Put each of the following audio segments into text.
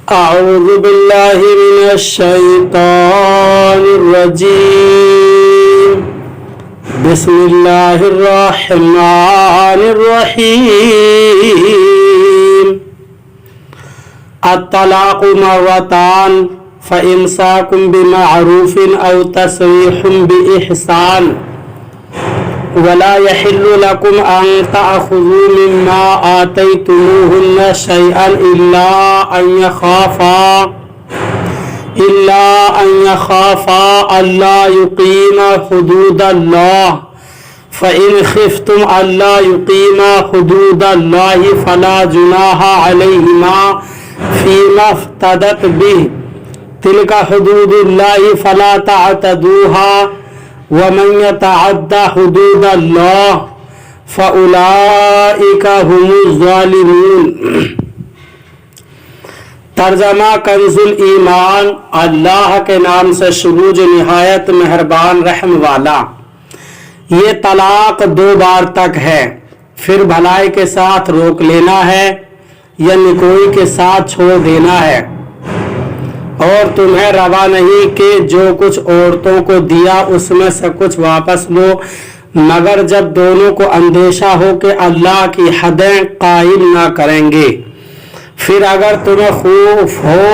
أعوذ بالله من الشيطان الرجيم. بسم الله الرحمن الرحيم. الطلاق مرتان فإمساك بمعروف أو تسريح بإحسان ولا يحل لكم أن تأخذوا مما آتيتموهن شيئا إلا أن يخافا ألا يقيما حدود الله فإن خفتم ألا يقيما حدود الله فلا جناح عليهما فيما افتدت به تلك حدود الله فلا تعتدوها ومن يتعد حدود الله فأولئك هم الظالمون. ترجمہ کنزُل ایمان. اللہ کے نام سے شروع جو نہایت مہربان رحم والا. یہ طلاق 2 بار تک ہے، پھر بھلائی کے ساتھ روک لینا ہے یا نکوئی کے ساتھ چھوڑ دینا ہے. اور تمہیں روا نہیں کہ جو کچھ عورتوں کو دیا اس میں سے کچھ واپس لو، مگر جب دونوں کو اندیشہ ہو کہ اللہ کی حدیں قائم نہ کریں گے. پھر اگر تمہیں خوف ہو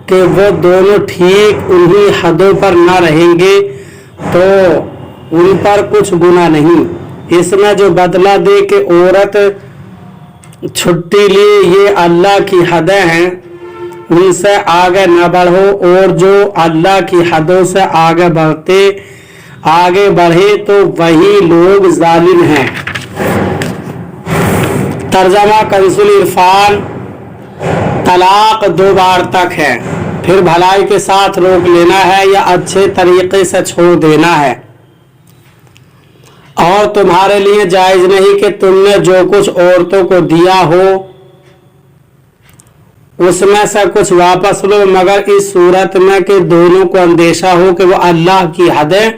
کہ وہ دونوں ٹھیک انہی حدوں پر نہ رہیں گے تو ان پر کچھ گناہ نہیں. اس میں جو بدلہ دے کہ عورت چھٹی لی، یہ اللہ کی حدیں ہیں، ان سے آگے نہ بڑھو، اور جو اللہ کی حدوں سے آگے بڑھے تو وہی لوگ ظالم ہیں. ترجمہ کنزُل عرفان. طلاق 2 بار تک ہے، پھر بھلائی کے ساتھ روک لینا ہے یا اچھے طریقے سے چھوڑ دینا ہے. اور تمہارے لیے جائز نہیں کہ تم نے جو کچھ عورتوں کو دیا ہو اس میں سے کچھ واپس لو، مگر اس صورت میں کہ دونوں کو اندیشہ ہو کہ وہ اللہ کی حدیں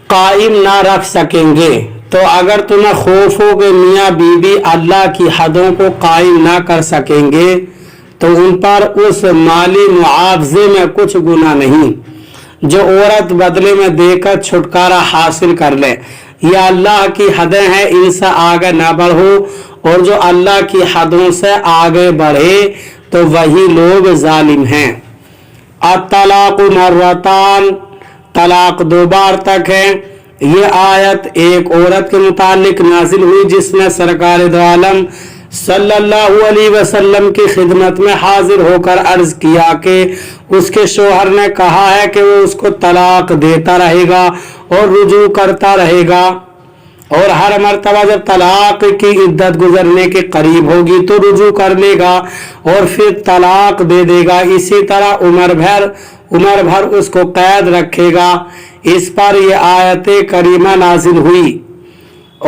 قائم نہ رکھ سکیں گے. تو اگر تمہیں خوف ہو کہ میاں بیوی اللہ کی حدوں کو قائم نہ کر سکیں گے تو ان پر اس مالی معاوضے میں کچھ گناہ نہیں جو عورت بدلے میں دے کر چھٹکارا حاصل کر لے. یہ اللہ کی حدیں ہیں، ان سے آگے نہ بڑھو، اور جو اللہ کی حدوں سے آگے بڑھے تو وہی لوگ ظالم ہیں. الطلاق مرتان. طلاق 2 بار تک ہے. یہ آیت ایک عورت کے متعلق نازل ہوئی جس نے سرکار دو عالم صلی اللہ علیہ وسلم کی خدمت میں حاضر ہو کر عرض کیا کہ اس کے شوہر نے کہا ہے کہ وہ اس کو طلاق دیتا رہے گا اور رجوع کرتا رہے گا، اور ہر مرتبہ جب طلاق کی عدت گزرنے کے قریب ہوگی تو رجوع کر لے گا اور پھر طلاق دے دے گا. اسی طرح عمر بھر اس کو قید رکھے گا. اس پر یہ آیت کریمہ نازل ہوئی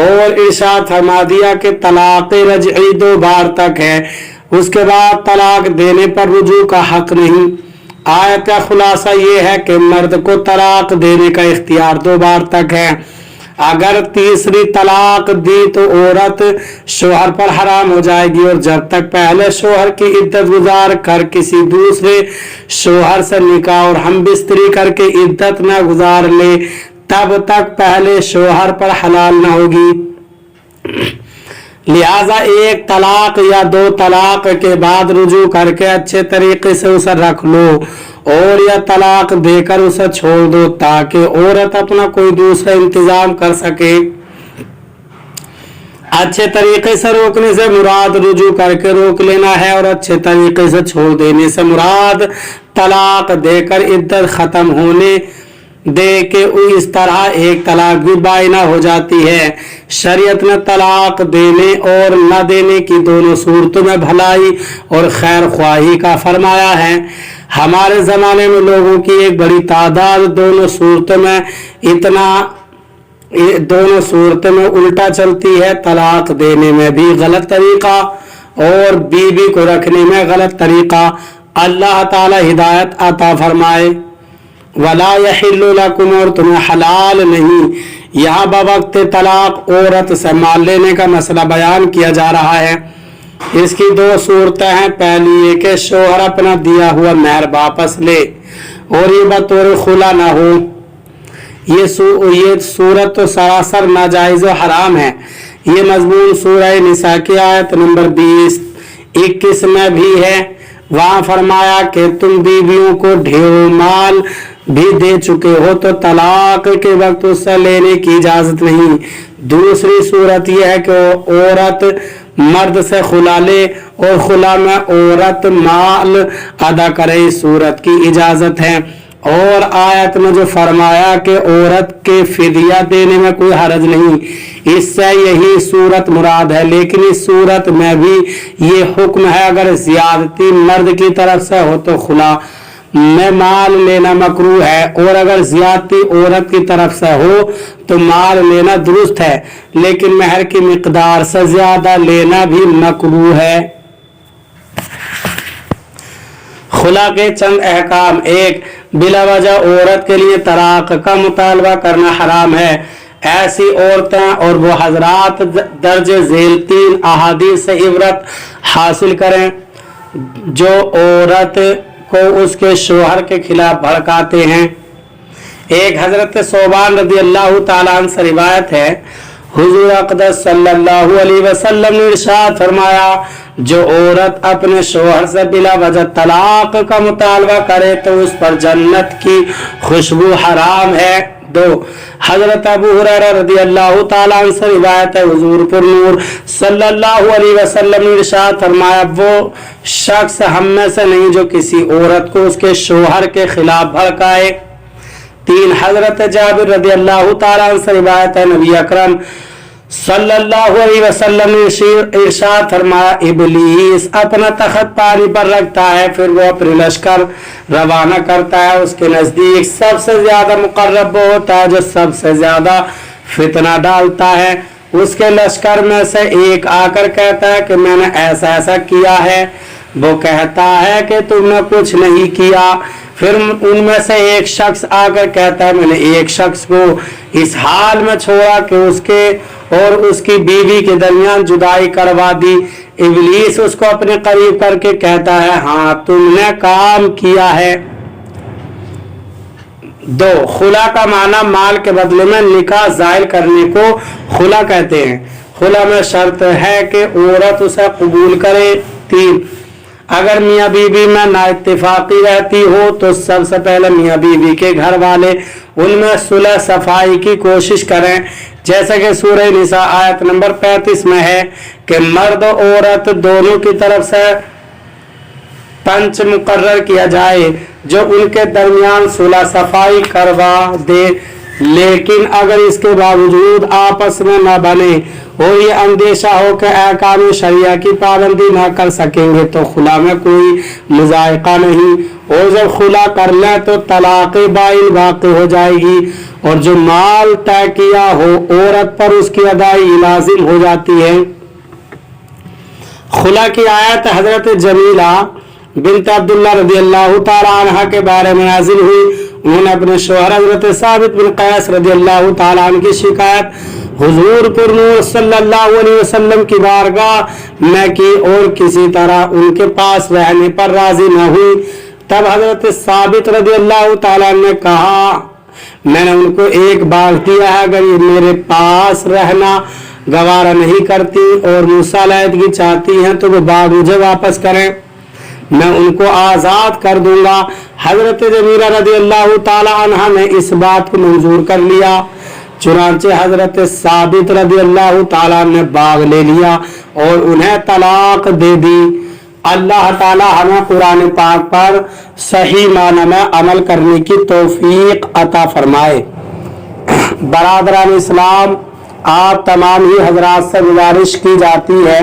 اور ارشاد فرما دیا کہ طلاق رجعی 2 بار تک ہے، اس کے بعد طلاق دینے پر رجوع کا حق نہیں. آیت کا خلاصہ یہ ہے کہ مرد کو طلاق دینے کا اختیار 2 بار تک ہے. اگر تیسری طلاق دی تو عورت شوہر پر حرام ہو جائے گی، اور جب تک پہلے شوہر کی عدت گزار کر کسی دوسرے شوہر سے نکاح اور ہم بستری کر کے عدت نہ گزار لے تب تک پہلے شوہر پر حلال نہ ہوگی. لہذا 1 طلاق یا 2 طلاق کے بعد رجوع کر کے اچھے طریقے سے اسے رکھ لو، اور یا طلاق دے کر اسے چھوڑ دو تاکہ عورت اپنا کوئی دوسرا انتظام کر سکے. اچھے طریقے سے روکنے سے مراد رجوع کر کے روک لینا ہے، اور اچھے طریقے سے چھوڑ دینے سے مراد طلاق دے کر عدت ختم ہونے دے کہ اس طرح 1 طلاق بھی بائنہ ہو جاتی ہے. شریعت نے طلاق دینے اور نہ دینے کی دونوں صورتوں میں بھلائی اور خیر خواہی کا فرمایا ہے. ہمارے زمانے میں لوگوں کی ایک بڑی تعداد دونوں صورتوں میں الٹا چلتی ہے. طلاق دینے میں بھی غلط طریقہ اور بیوی کو رکھنے میں غلط طریقہ. اللہ تعالی ہدایت عطا فرمائے. ولا یحل لکم. اور تمہیں حلال نہیں. یہاں بوقت طلاق عورت سے مال لینے کا مسئلہ بیان کیا جا رہا ہے. इसकी दो सूरतें हैं। पहली ये कि शोहर अपना दिया हुआ महर वापस ले और ये बतौर खुला ना हो। ये सूरत तो सरासर नाजायज और हराम है। ये मजमून सूरह निसा की आयत नंबर 20-21 में भी है। वहाँ फरमाया कि तुम बीवियों को ढेर माल भी दे चुके हो तो तलाक के वक्त उससे लेने की इजाजत नहीं। दूसरी सूरत यह है कि औरत मर्द से खुला ले और खुला में औरत माल अदा करे, इस सूरत की इजाजत है। और आयत में जो फरमाया कि औरत के फिदिया देने में कोई हरज नहीं, इससे यही सूरत मुराद है। लेकिन इस सूरत में भी ये हुक्म है, अगर ज्यादती मर्द की तरफ से हो तो खुला में माल लेना मकरूह है, और अगर ज्यादती औरत की तरफ से हो तो माल लेना दुरुस्त है, लेकिन महर की मिकदार से ज्यादा लेना भी मकरूह है। खुला के चंद अहकाम। एक, बिला वजह औरत के लिए तलाक का मुतालबा करना हराम है। ऐसी औरतें और वो हजरात दर्जे झेल 3 अहादीस से इबरत हासिल करें जो औरत को उसके शोहर के खिलाफ भड़काते हैं। एक हजरत सोबान रदी अल्लाह ताला अन्हु से रिवायत है, हुजूर अक़दस सल्लल्लाहु अलैहि वसल्लम ने इरशाद फरमाया, जो औरत अपने शोहर से बिला वजह तलाक का मुतालबा करे तो उस पर जन्नत की खुशबू हराम है। 2, हजरत अबू हुरैरा रज़ी अल्लाह ताला अन्हु से रिवायत है, हुजूर पर नूर सल्लल्लाहु अलैहि वसल्लम ने इरशाद फरमाया, वो शख्स हम में से नहीं जो किसी औरत को उसके शोहर के खिलाफ भड़काए। 3, हजरत जाबिर रज़ी अल्लाह ताला अन्हु से रिवायत है, नबी अकरम सल्लल्लाहु अलैहि वसल्लम ने इरशाद फरमाया, इब्लीस अपना तख्त पानी पर रखता है, फिर वो अपने लश्कर रवाना करता है। उसके नजदीक सबसे ज्यादा मुकर्रब वो होता है जो सबसे ज्यादा फितना डालता है। उसके लश्कर में से एक आकर कहता है कि मैंने ऐसा ऐसा किया है। वो कहता है कि तुमने कुछ नहीं किया। फिर उनमें से एक शख्स आकर कहता है, मैंने एक शख्स को इस हाल में छोड़ा कि उसके और उसकी बीवी के दरमियान जुदाई करवा दी। इब्लीस उसको अपने करीब करके कहता है, हाँ तुमने काम किया है। 2, खुला का माना माल के बदले में निकाह जायल करने को खुला कहते हैं। खुला में शर्त है कि औरत उसे कबूल करे। 3, अगर मियाँ बीवी में नाइत्तेफाकी रहती हो तो सबसे पहले मियाँ बीवी के घर वाले उनमें सुलह सफाई की कोशिश करें, जैसे कि सूरह निसा आयत नंबर 35 में है कि मर्द औरत दोनों की तरफ से पंच मुकर्रर किया जाए जो उनके दरमियान सुलह सफाई करवा दे। लेकिन अगर इसके बावजूद आपस में न बने और ये अंदेशा हो कि अहकाम शरिया की पाबंदी न कर सकेंगे तो खुला में कोई मुजायका नहीं, और जब खुला कर ले तो तलाक बाइन वाक़ हो जाएगी और जो माल तय किया हो औरत पर उसकी अदाई लाजिम हो जाती है। खुला की आयत हजरत जमीला बिन्त अब्दुल्लाह रज़ी अल्लाह ताला अन्हा के बारे में नाजिल हुई। उन्होंने अपने शौहर हजरत साबित बिन कैस रज़ी अल्लाह ताला अन्हु की शिकायत हुजूर पर नूर सल्लल्लाहु अलैहि वसल्लम की बारगाह में की और किसी तरह उनके पास रहने पर राजी न हुई। तब हजरत साबित रज़ी अल्लाह ताला ने कहा, मैंने उनको एक बाग दिया है, अगर ये मेरे पास रहना गवारा नहीं करती और मुझसे अलहदगी चाहती हैं तो वो बाग मुझे वापस करें, मैं उनको आज़ाद कर दूंगा। हजरत जमीला रज़ी अल्लाह ताला अन्हा ने इस बात को मंजूर कर लिया। चुनांचे हजरत साबित रज़ी अल्लाह ताला ने बाग ले लिया और उन्हें तलाक दे दी। अल्लाह ताला हमें कुरान पाक पर सही माना में अमल करने की तौफीक अता फरमाए। बरादरान इस्लाम, आप तमाम ही हजरात से गुजारिश की जाती है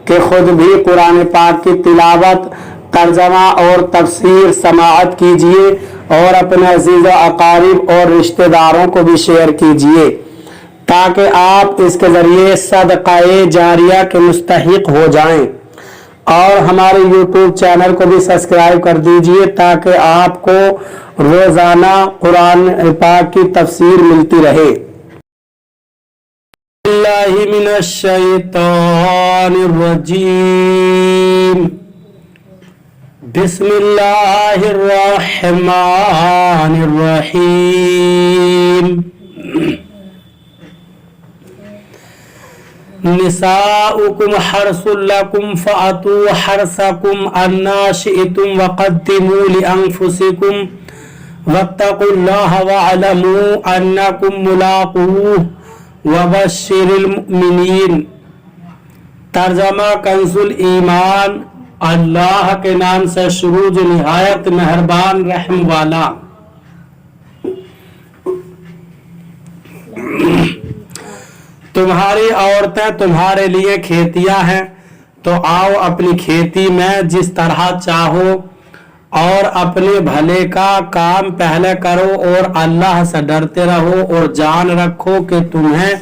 कि खुद भी कुरान पाक की तिलावत, तर्जमा और तफसीर समाअत कीजिए और अपने अजीज़ अकारिब और रिश्तेदारों को भी शेयर कीजिए ताकि आप इसके ज़रिए सदक़ाए जारिया के मुस्तहिक हो जाएं। और हमारे YouTube चैनल को भी सब्सक्राइब कर दीजिए ताकि आपको रोज़ाना कुरान पाक की तफसीर मिलती रहे। बिस्मिल्लाहि मिनश शैतानिर रजीम बिस्मिल्लाहिर रहमानिर रहीम निसाउकुम हर्सुल लकुम फअतू हर्सकुम अन्ना शि'तुम वक़द्दिमू लिअन्फुसिकुम वत्तकुल्लाह वअलमू अन्नकुम मुलाक़ूह वबश्शिरिल मुमिनीन। तर्जमा कंजुल ईमान। अल्लाह के नाम से शुरू जो निहायत मेहरबान रहम वाला। तुम्हारी औरतें तुम्हारे लिए खेतियां हैं, तो आओ अपनी खेती में जिस तरह चाहो और अपने भले का काम पहले करो और अल्लाह से डरते रहो और जान रखो कि तुम्हें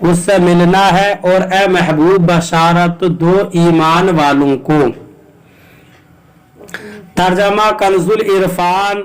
उससे मिलना है। और ए महबूब बशारत दो ईमान वालों को। तर्जमा कंजुल इरफान।